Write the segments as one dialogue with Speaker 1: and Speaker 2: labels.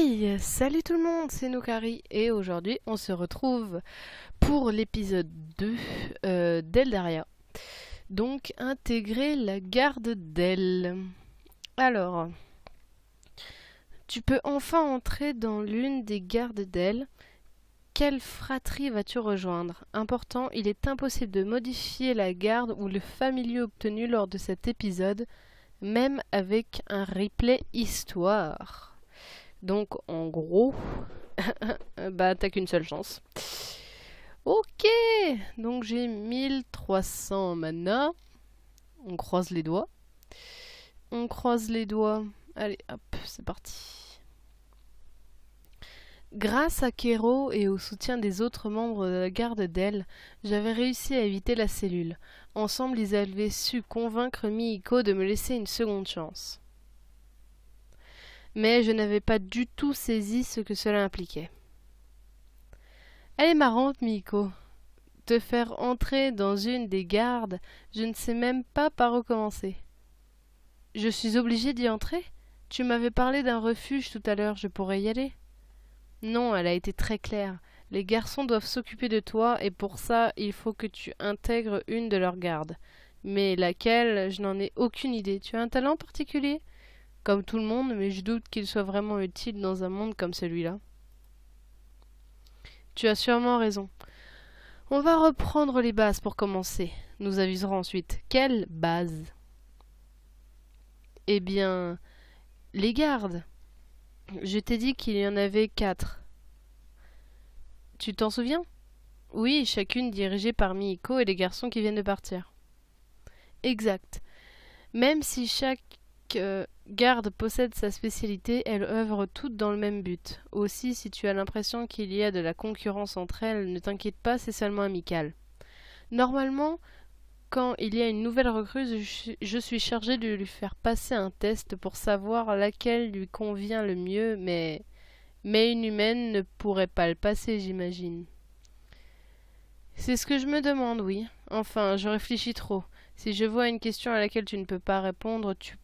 Speaker 1: Hey, salut tout le monde, c'est Noukari et aujourd'hui on se retrouve pour l'épisode 2 d'Eldaria. Donc intégrer la garde d'El. Alors, tu peux enfin entrer dans l'une des gardes d'El. Quelle fratrie vas-tu rejoindre? Important, il est impossible de modifier la garde ou le familier obtenu lors de cet épisode, même avec un replay histoire. Donc en gros, bah t'as qu'une seule chance. Ok, donc j'ai 1300 mana. On croise les doigts. On croise les doigts. Allez, hop, c'est parti. Grâce à Kero et au soutien des autres membres de la garde d'El, j'avais réussi à éviter la cellule. Ensemble, ils avaient su convaincre Miiko de me laisser une seconde chance. Mais je n'avais pas du tout saisi ce que cela impliquait. Elle est marrante, Miiko. Te faire entrer dans une des gardes, je ne sais même pas par où commencer. Je suis obligée d'y entrer? Tu m'avais parlé d'un refuge tout à l'heure, je pourrais y aller? Non, elle a été très claire. Les garçons doivent s'occuper de toi et pour ça, il faut que tu intègres une de leurs gardes. Mais laquelle, je n'en ai aucune idée. Tu as un talent particulier? Comme tout le monde, mais je doute qu'il soit vraiment utile dans un monde comme celui-là. Tu as sûrement raison. On va reprendre les bases pour commencer. Nous aviserons ensuite. Quelles bases? Eh bien, les gardes. Je t'ai dit qu'il y en avait 4. Tu t'en souviens? Oui, chacune dirigée par Miiko et les garçons qui viennent de partir. Exact. Même si chaque garde possède sa spécialité, elles œuvrent toutes dans le même but. Aussi, si tu as l'impression qu'il y a de la concurrence entre elles, ne t'inquiète pas, c'est seulement amical. Normalement, quand il y a une nouvelle recrue, je suis chargée de lui faire passer un test pour savoir laquelle lui convient le mieux, mais une humaine ne pourrait pas le passer, j'imagine. C'est ce que je me demande, oui. Enfin, je réfléchis trop. Si je vois une question à laquelle tu ne peux pas répondre, tu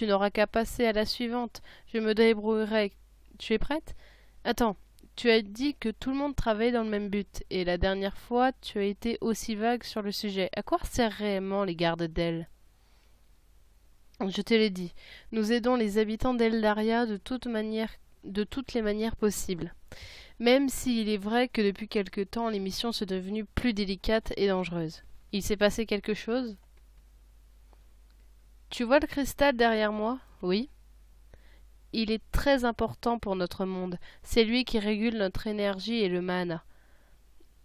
Speaker 1: n'auras qu'à passer à la suivante. Je me débrouillerai. Tu es prête? Attends, tu as dit que tout le monde travaillait dans le même but, et la dernière fois, tu as été aussi vague sur le sujet. À quoi servent réellement les gardes d'El? Je te l'ai dit, nous aidons les habitants d'Eldaria de toutes les manières possibles. Même s'il est vrai que depuis quelque temps, les missions sont devenues plus délicates et dangereuses. Il s'est passé quelque chose? Tu vois le cristal derrière moi? Oui. Il est très important pour notre monde. C'est lui qui régule notre énergie et le mana.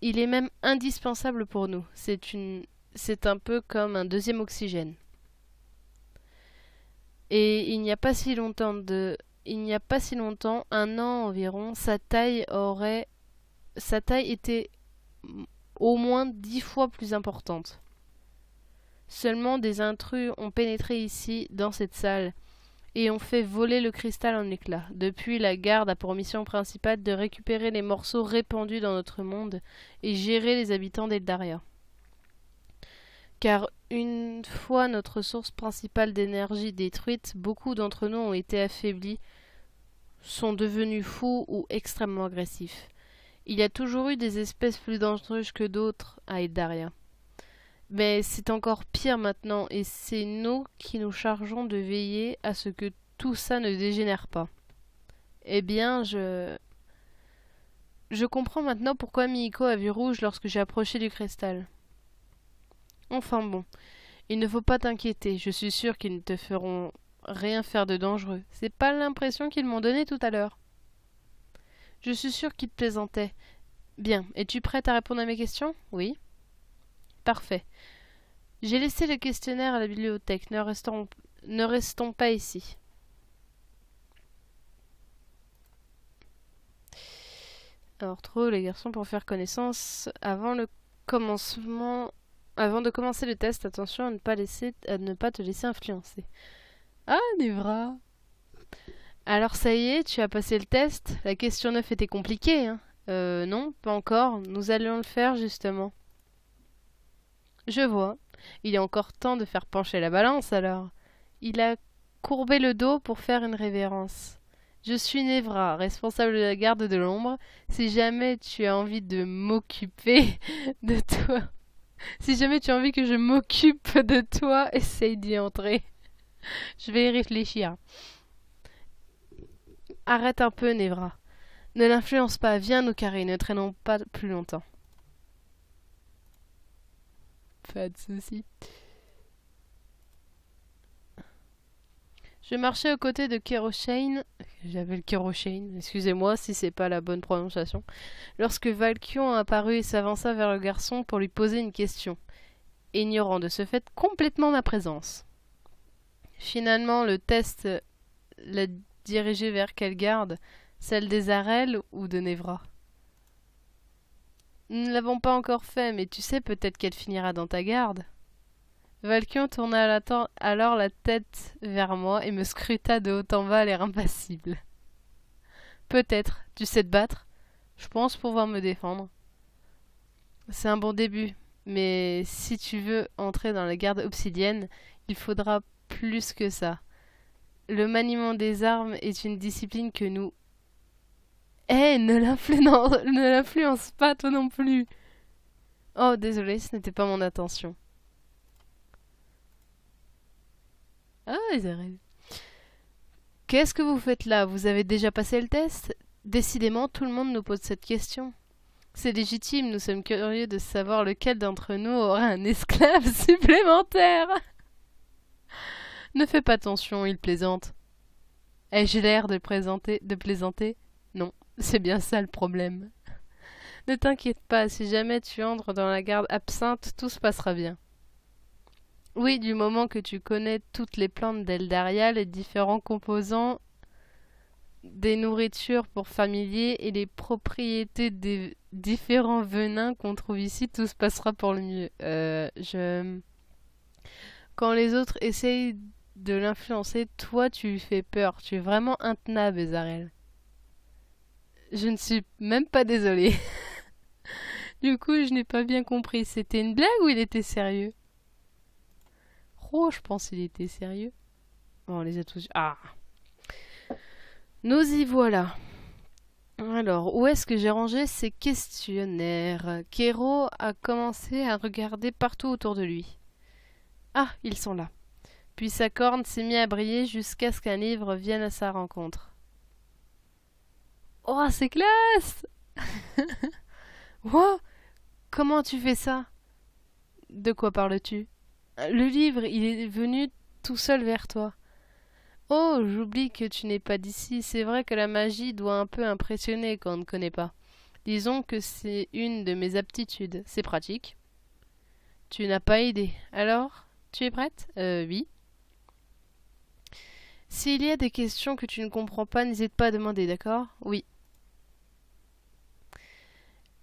Speaker 1: Il est même indispensable pour nous. C'est un peu comme un deuxième oxygène. Et il n'y a pas si longtemps, un an environ, sa taille était au moins 10 fois plus importante. Seulement des intrus ont pénétré ici, dans cette salle, et ont fait voler le cristal en éclats. Depuis, la garde a pour mission principale de récupérer les morceaux répandus dans notre monde et gérer les habitants d'Eldaria. Car une fois notre source principale d'énergie détruite, beaucoup d'entre nous ont été affaiblis, sont devenus fous ou extrêmement agressifs. Il y a toujours eu des espèces plus dangereuses que d'autres à Eldaria. Mais c'est encore pire maintenant, et c'est nous qui nous chargeons de veiller à ce que tout ça ne dégénère pas. Eh bien, je comprends maintenant pourquoi Miiko a vu rouge lorsque j'ai approché du cristal. Enfin bon, il ne faut pas t'inquiéter, je suis sûre qu'ils ne te feront rien faire de dangereux. C'est pas l'impression qu'ils m'ont donnée tout à l'heure. Je suis sûre qu'ils te plaisantaient. Bien, es-tu prête à répondre à mes questions? Oui. Parfait. J'ai laissé le questionnaire à la bibliothèque. Ne restons pas ici. Alors, trouve les garçons pour faire connaissance avant de commencer le test. Attention à ne pas te laisser influencer. Ah, Nivra. Alors ça y est, tu as passé le test. La question 9 était compliquée, hein? Non, pas encore. Nous allions le faire justement. Je vois. Il est encore temps de faire pencher la balance alors. Il a courbé le dos pour faire une révérence. Je suis Nevra, responsable de la garde de l'ombre. Si jamais tu as envie de m'occuper de toi... Si jamais tu as envie que je m'occupe de toi, essaye d'y entrer. Je vais y réfléchir. Arrête un peu, Nevra. Ne l'influence pas, viens nous carrer, ne traînons pas plus longtemps. Pas de soucis. Je marchais aux côtés de Keroshane, j'appelle Keroshane, excusez-moi si c'est pas la bonne prononciation, lorsque Valkion apparut et s'avança vers le garçon pour lui poser une question, ignorant de ce fait complètement ma présence. Finalement, le test l'a dirigé vers quelle garde? Celle des Arel ou de Nevra? Nous ne l'avons pas encore fait, mais tu sais peut-être qu'elle finira dans ta garde. Valkion tourna alors la tête vers moi et me scruta de haut en bas, l'air impassible. Peut-être, tu sais te battre? Je pense pouvoir me défendre. C'est un bon début, mais si tu veux entrer dans la garde obsidienne, il faudra plus que ça. Le maniement des armes est une discipline que nous... ne l'influence pas toi non plus. Oh, désolé, ce n'était pas mon intention. Ah, Isabelle. Qu'est-ce que vous faites là? Vous avez déjà passé le test? Décidément, tout le monde nous pose cette question. C'est légitime, nous sommes curieux de savoir lequel d'entre nous aura un esclave supplémentaire. Ne fais pas attention, il plaisante. Ai-je l'air de plaisanter? Non, c'est bien ça le problème. Ne t'inquiète pas, si jamais tu entres dans la garde absinthe, tout se passera bien. Oui, du moment que tu connais toutes les plantes d'Eldaria, les différents composants des nourritures pour familiers et les propriétés des différents venins qu'on trouve ici, tout se passera pour le mieux. Quand les autres essayent de l'influencer, toi tu lui fais peur. Tu es vraiment intenable, Ezarel. Je ne suis même pas désolée. Du coup, je n'ai pas bien compris. C'était une blague ou il était sérieux? Oh, je pense qu'il était sérieux. Bon, on les a tous... Ah! Nous y voilà. Alors, où est-ce que j'ai rangé ces questionnaires? Kero a commencé à regarder partout autour de lui. Ah, ils sont là. Puis sa corne s'est mise à briller jusqu'à ce qu'un livre vienne à sa rencontre. Oh, c'est classe! Wow! Comment tu fais ça? De quoi parles-tu? Le livre, il est venu tout seul vers toi. Oh, j'oublie que tu n'es pas d'ici. C'est vrai que la magie doit un peu impressionner quand on ne connaît pas. Disons que c'est une de mes aptitudes. C'est pratique. Tu n'as pas idée. Alors, tu es prête? Oui. S'il y a des questions que tu ne comprends pas, n'hésite pas à demander, d'accord? Oui.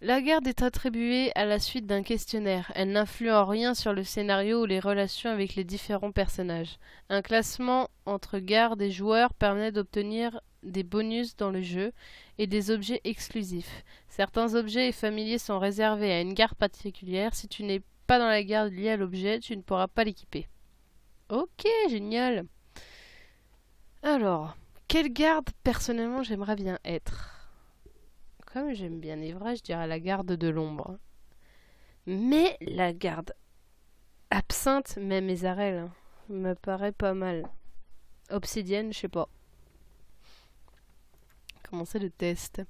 Speaker 1: La garde est attribuée à la suite d'un questionnaire. Elle n'influe en rien sur le scénario ou les relations avec les différents personnages. Un classement entre gardes et joueurs permet d'obtenir des bonus dans le jeu et des objets exclusifs. Certains objets et familiers sont réservés à une garde particulière. Si tu n'es pas dans la garde liée à l'objet, tu ne pourras pas l'équiper. Ok, génial. Alors, quelle garde personnellement j'aimerais bien être? Comme j'aime bien Evra, je dirais la garde de l'ombre. Mais la garde absinthe, même Ezarel, me paraît pas mal. Obsidienne, je sais pas. Commencer le test.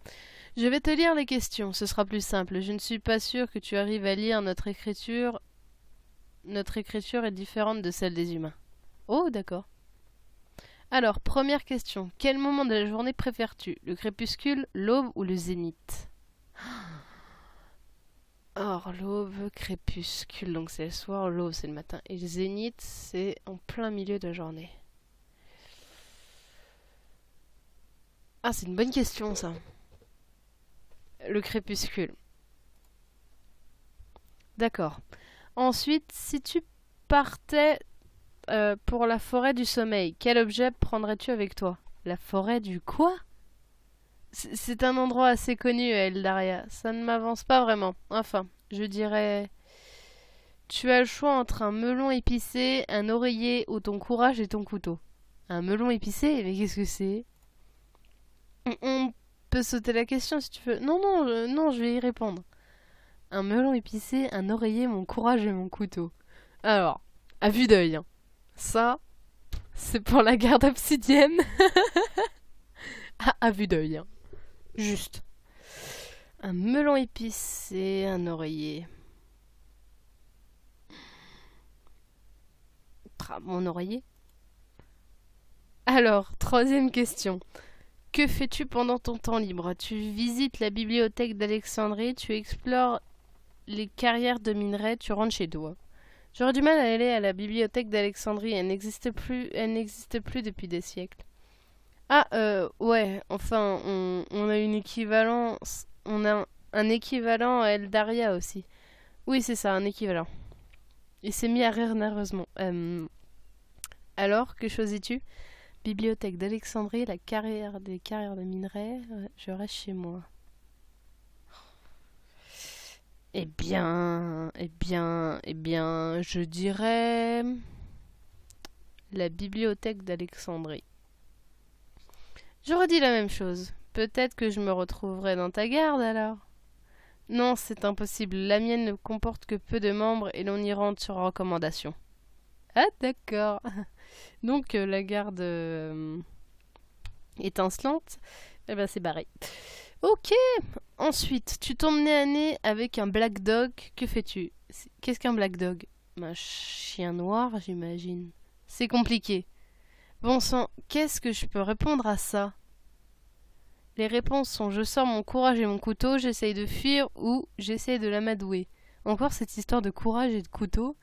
Speaker 1: Je vais te lire les questions, ce sera plus simple. Je ne suis pas sûre que tu arrives à lire notre écriture. Notre écriture est différente de celle des humains. Oh, d'accord. Alors, première question. Quel moment de la journée préfères-tu? Le crépuscule, l'aube ou le zénith? Or, l'aube, crépuscule, donc c'est le soir, l'aube c'est le matin. Et le zénith, c'est en plein milieu de la journée. Ah, c'est une bonne question ça. Le crépuscule. D'accord. Ensuite, si tu partais pour la forêt du sommeil, quel objet prendrais-tu avec toi? La forêt du quoi? C'est un endroit assez connu à Eldaria. Ça ne m'avance pas vraiment. Enfin, je dirais... Tu as le choix entre un melon épicé, un oreiller ou ton courage et ton couteau. Un melon épicé? Mais qu'est-ce que c'est? peux sauter la question si tu veux. Non, non, non, je vais y répondre. Un melon épicé, un oreiller, mon courage et mon couteau. Alors, à vue d'œil, hein. Ça, c'est pour la garde obsidienne. À vue d'œil, hein. Juste. Un melon épicé, un oreiller. Mon oreiller. Alors, troisième question. Que fais-tu pendant ton temps libre? Tu visites la bibliothèque d'Alexandrie, tu explores les carrières de minerais, tu rentres chez toi. J'aurais du mal à aller à la bibliothèque d'Alexandrie, elle n'existe plus depuis des siècles. Ah, ouais, enfin, on a une équivalence, on a un équivalent à Eldaria aussi. Oui, c'est ça, un équivalent. Il s'est mis à rire nerveusement. Alors, que choisis-tu? Bibliothèque d'Alexandrie, la carrière des carrières de minerais, je reste chez moi. Eh bien, je dirais la bibliothèque d'Alexandrie. J'aurais dit la même chose. Peut-être que je me retrouverai dans ta garde alors. Non, c'est impossible. La mienne ne comporte que peu de membres et l'on y rentre sur recommandation. Ah, d'accord. Donc, la garde étincelante, eh ben c'est barré. Ok. Ensuite, tu tombes nez à nez avec un black dog. Que fais-tu? Qu'est-ce qu'un black dog? Un chien noir, j'imagine. C'est compliqué. Bon sang, qu'est-ce que je peux répondre à ça? Les réponses sont je sors mon courage et mon couteau, j'essaye de fuir ou j'essaye de l'amadouer. Encore cette histoire de courage et de couteau.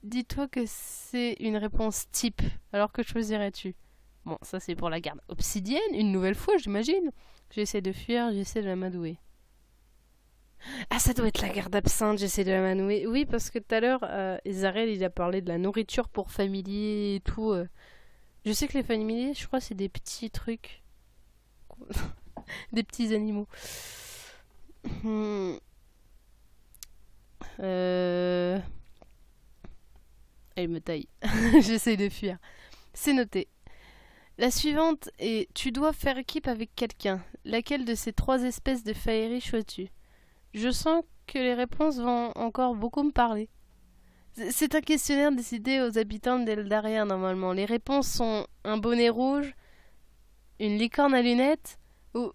Speaker 1: Dis-toi que c'est une réponse type. Alors que choisirais-tu? Bon, ça c'est pour la garde obsidienne, une nouvelle fois j'imagine. J'essaie de fuir, j'essaie de l'amadouer. Ah, ça doit être la garde absinthe, j'essaie de l'amadouer. Oui, parce que tout à l'heure, Ezarel il a parlé de la nourriture pour familiers et tout. Je sais que les familiers, je crois, c'est des petits trucs. Des petits animaux. Elle me taille. J'essaye de fuir. C'est noté. La suivante est tu dois faire équipe avec quelqu'un. Laquelle de ces trois espèces de failleries choisis-tu? Je sens que les réponses vont encore beaucoup me parler. C'est un questionnaire décidé aux habitants d'Eldaria normalement. Les réponses sont un bonnet rouge, une licorne à lunettes ou...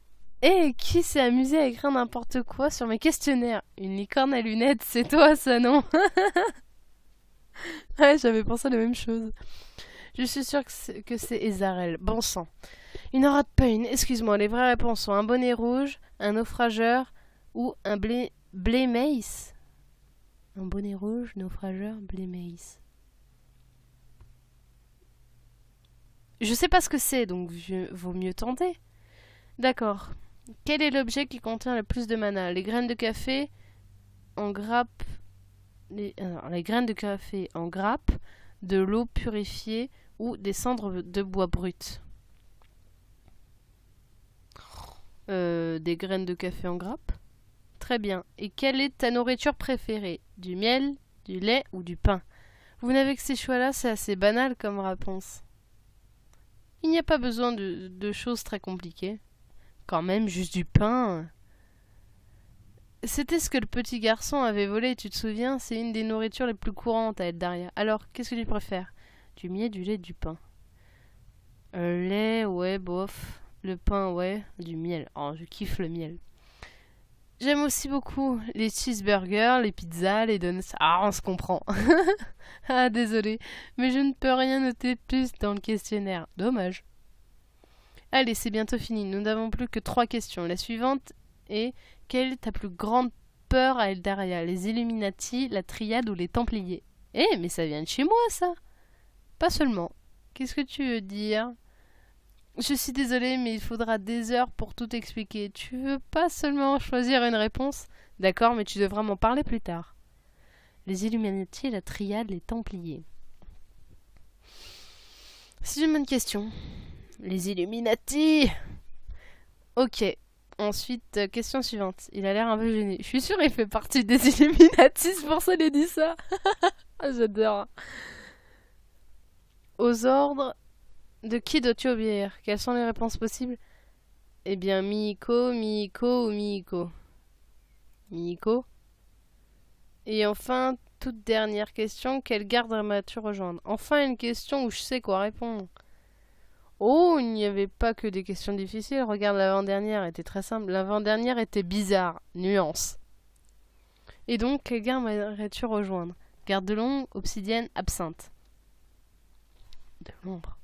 Speaker 1: qui s'est amusé à écrire n'importe quoi sur mes questionnaires? Une licorne à lunettes, c'est toi ça, non? Ouais, j'avais pensé à la même chose. Je suis sûre que c'est Ezarel. Bon sang. Il n'en rate pas une. Excuse-moi, les vraies réponses sont un bonnet rouge, un naufrageur ou un blé maïs. Un bonnet rouge, naufrageur, blé maïs. Je sais pas ce que c'est, donc vaut mieux tenter. D'accord. Quel est l'objet qui contient le plus de mana? Les graines de café en grappe. Les graines de café en grappe, de l'eau purifiée ou des cendres de bois brut. Des graines de café en grappe. Très bien. Et quelle est ta nourriture préférée? Du miel, du lait ou du pain? Vous n'avez que ces choix-là, c'est assez banal comme réponse. Il n'y a pas besoin de choses très compliquées. Quand même, juste du pain. C'était ce que le petit garçon avait volé, tu te souviens? C'est une des nourritures les plus courantes à Eldaria. Alors, qu'est-ce que tu préfères? Du miel, du lait, du pain. Lait, ouais, bof. Le pain, ouais. Du miel. Oh, je kiffe le miel. J'aime aussi beaucoup les cheeseburgers, les pizzas, les donuts. Ah, on se comprend. Ah, désolé. Mais je ne peux rien noter de plus dans le questionnaire. Dommage. Allez, c'est bientôt fini. Nous n'avons plus que 3 questions. La suivante est... Quelle est ta plus grande peur à Eldaria? Les Illuminati, la Triade ou les Templiers? Mais ça vient de chez moi, ça. Pas seulement. Qu'est-ce que tu veux dire? Je suis désolée, mais il faudra des heures pour tout expliquer. Tu veux pas seulement choisir une réponse? D'accord, mais tu devras m'en parler plus tard. Les Illuminati, la Triade, les Templiers. C'est une bonne question. Les Illuminati! Ok. Ensuite, question suivante. Il a l'air un peu gêné. Je suis sûre qu'il fait partie des Illuminati, c'est pour ça qu'il a dit ça. Ah, j'adore. Aux ordres de qui dois-tu obéir? Quelles sont les réponses possibles? Eh bien, Mihiko, Mihiko ou Mihiko? Mihiko. Et enfin, toute dernière question, quelle garde aimerais-tu rejoindre? Enfin, une question où je sais quoi répondre. Oh, il n'y avait pas que des questions difficiles. Regarde, l'avant-dernière était très simple. L'avant-dernière était bizarre. Nuance. Et donc, quelle garde aimerais-tu rejoindre? Garde de l'ombre, obsidienne, absinthe. De l'ombre.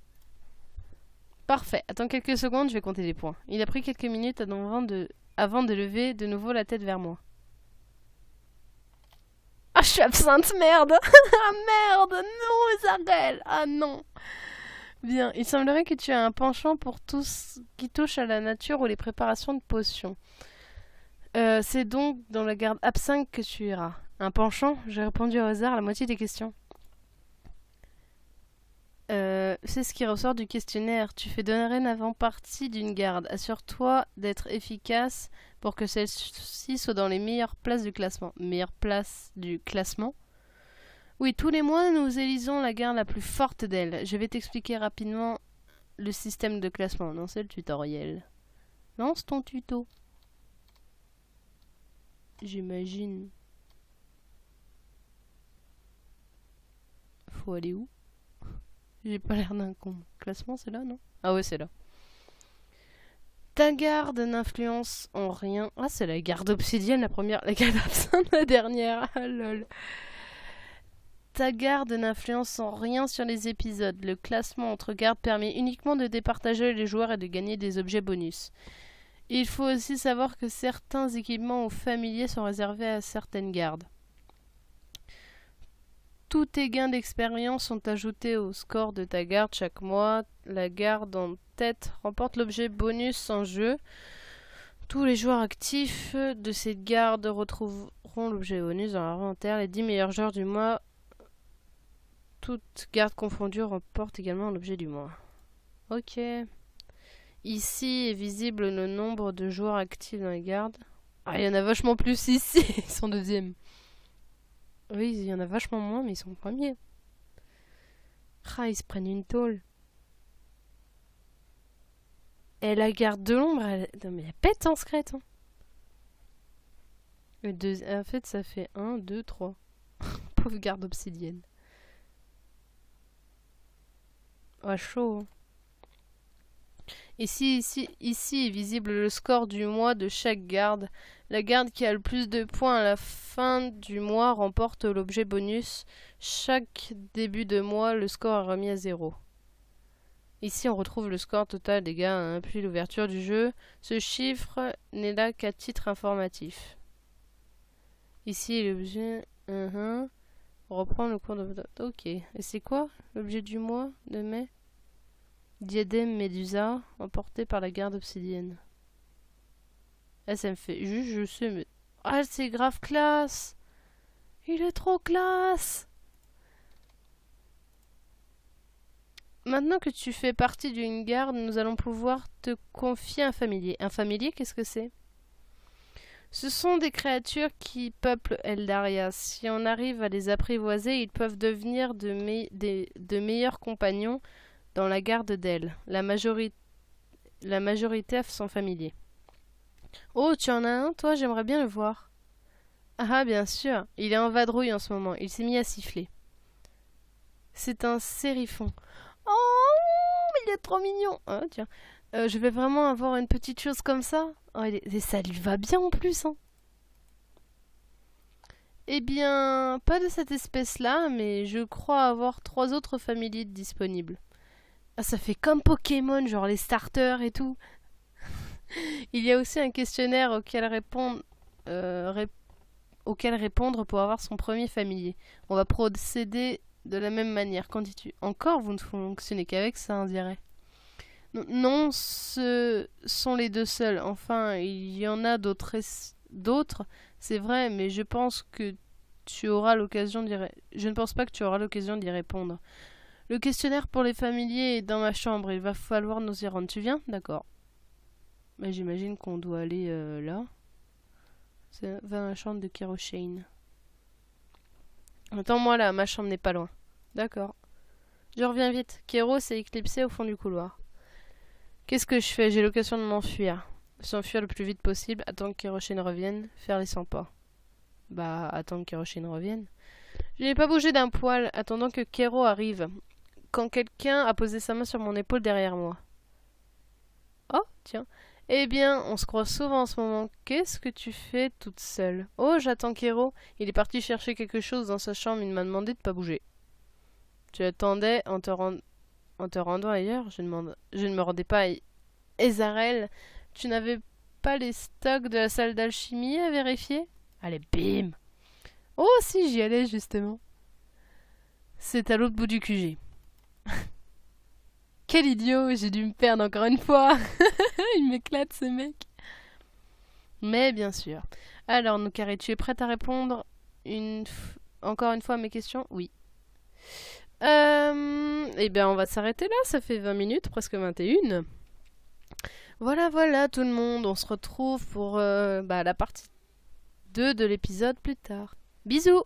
Speaker 1: Parfait. Attends quelques secondes, je vais compter les points. Il a pris quelques minutes avant de lever de nouveau la tête vers moi. Ah, je suis absinthe, merde. Ah, merde. Non, Isabelle. Ah, non. Bien, il semblerait que tu aies un penchant pour tout ce qui touche à la nature ou les préparations de potions. C'est donc dans la garde absinthe que tu iras. Un penchant? J'ai répondu au hasard à la moitié des questions. C'est ce qui ressort du questionnaire. Tu fais dorénavant partie d'une garde. Assure-toi d'être efficace pour que celle-ci soit dans les meilleures places du classement. Meilleures places du classement? Oui, tous les mois, nous élisons la garde la plus forte d'elle. Je vais t'expliquer rapidement le système de classement. Non, c'est le tutoriel. Lance ton tuto. J'imagine. Faut aller où? J'ai pas l'air d'un con. Classement, c'est là, non? Ah ouais, c'est là. Ta garde n'influence en rien. Ah, c'est la garde obsidienne, la première. La garde absinthe, la dernière. Ah lol. Ta garde n'influence en rien sur les épisodes. Le classement entre gardes permet uniquement de départager les joueurs et de gagner des objets bonus. Il faut aussi savoir que certains équipements ou familiers sont réservés à certaines gardes. Tous tes gains d'expérience sont ajoutés au score de ta garde chaque mois. La garde en tête remporte l'objet bonus en jeu. Tous les joueurs actifs de cette garde retrouveront l'objet bonus dans leur inventaire. Les 10 meilleurs joueurs du mois, toutes gardes confondues, remportent également l'objet du mois. Ok. Ici est visible le nombre de joueurs actifs dans les gardes. Ah, il y en a vachement plus ici. Ils sont deuxième. Oui, il y en a vachement moins, mais ils sont premiers. Ah, ils se prennent une tôle. Et la garde de l'ombre, elle... Non, mais elle pète en secrète. Hein. En fait, ça fait 1, 2, 3. Pauvre garde obsidienne. Ah, chaud. Hein. Ici est visible le score du mois de chaque garde. La garde qui a le plus de points à la fin du mois remporte l'objet bonus. Chaque début de mois, le score est remis à 0. Ici, on retrouve le score total des gars depuis l'ouverture du jeu. Ce chiffre n'est là qu'à titre informatif. Ici est l'objet... On reprend le cours de... Ok. Et c'est quoi l'objet du mois de mai? Diadème Médusa, emporté par la garde obsidienne. Ah, ça me fait... Juste, je sais, mais... Ah, c'est grave classe! Il est trop classe! Maintenant que tu fais partie d'une garde, nous allons pouvoir te confier un familier. Un familier, qu'est-ce que c'est? Ce sont des créatures qui peuplent Eldaria. Si on arrive à les apprivoiser, ils peuvent devenir de meilleurs compagnons dans la garde d'elle. La majorité sont familiers. Oh, tu en as un, toi? J'aimerais bien le voir. Ah, bien sûr. Il est en vadrouille en ce moment. Il s'est mis à siffler. C'est un sérifon. Oh, il est trop mignon. Ah, tiens. Je vais vraiment avoir une petite chose comme ça. Oh, et ça lui va bien en plus. Hein. Eh bien, pas de cette espèce-là, mais je crois avoir 3 autres familiers disponibles. Ah, ça fait comme Pokémon, genre les starters et tout. Il y a aussi un questionnaire auquel répondre pour avoir son premier familier. On va procéder de la même manière. Qu'en dis-tu? Encore, vous ne fonctionnez qu'avec ça, on dirait. Non, ce sont les 2 seuls. Enfin, il y en a d'autres, c'est vrai, mais je pense que tu auras l'occasion Je ne pense pas que tu auras l'occasion d'y répondre. Le questionnaire pour les familiers est dans ma chambre. Il va falloir nous y rendre. Tu viens? D'accord. Mais j'imagine qu'on doit aller là. C'est vers la chambre de Keroshane. Attends-moi là, ma chambre n'est pas loin. D'accord. Je reviens vite. Kero s'est éclipsé au fond du couloir. Qu'est-ce que je fais? J'ai l'occasion de m'enfuir. S'enfuir le plus vite possible, attendre qu'Hiroshine revienne, faire les 100 pas. Bah, attendre qu'Hiroshine revienne. Je n'ai pas bougé d'un poil, attendant que Kero arrive, quand quelqu'un a posé sa main sur mon épaule derrière moi. Oh, tiens. Eh bien, on se croise souvent en ce moment. Qu'est-ce que tu fais toute seule? Oh, j'attends Kero. Il est parti chercher quelque chose dans sa chambre, il m'a demandé de pas bouger. Tu attendais en te rendant ailleurs? Je ne me rendais pas à Ezarel. Tu n'avais pas les stocks de la salle d'alchimie à vérifier? Allez, bim! Oh, si, j'y allais justement. C'est à l'autre bout du QG. Quel idiot, j'ai dû me perdre encore une fois. Il m'éclate ce mec. Mais bien sûr. Alors, Noukari, tu es prête à répondre encore une fois à mes questions? Oui. Eh bien, on va s'arrêter là, ça fait 20 minutes, presque 21. Voilà tout le monde, on se retrouve pour la partie 2 de l'épisode plus tard. Bisous!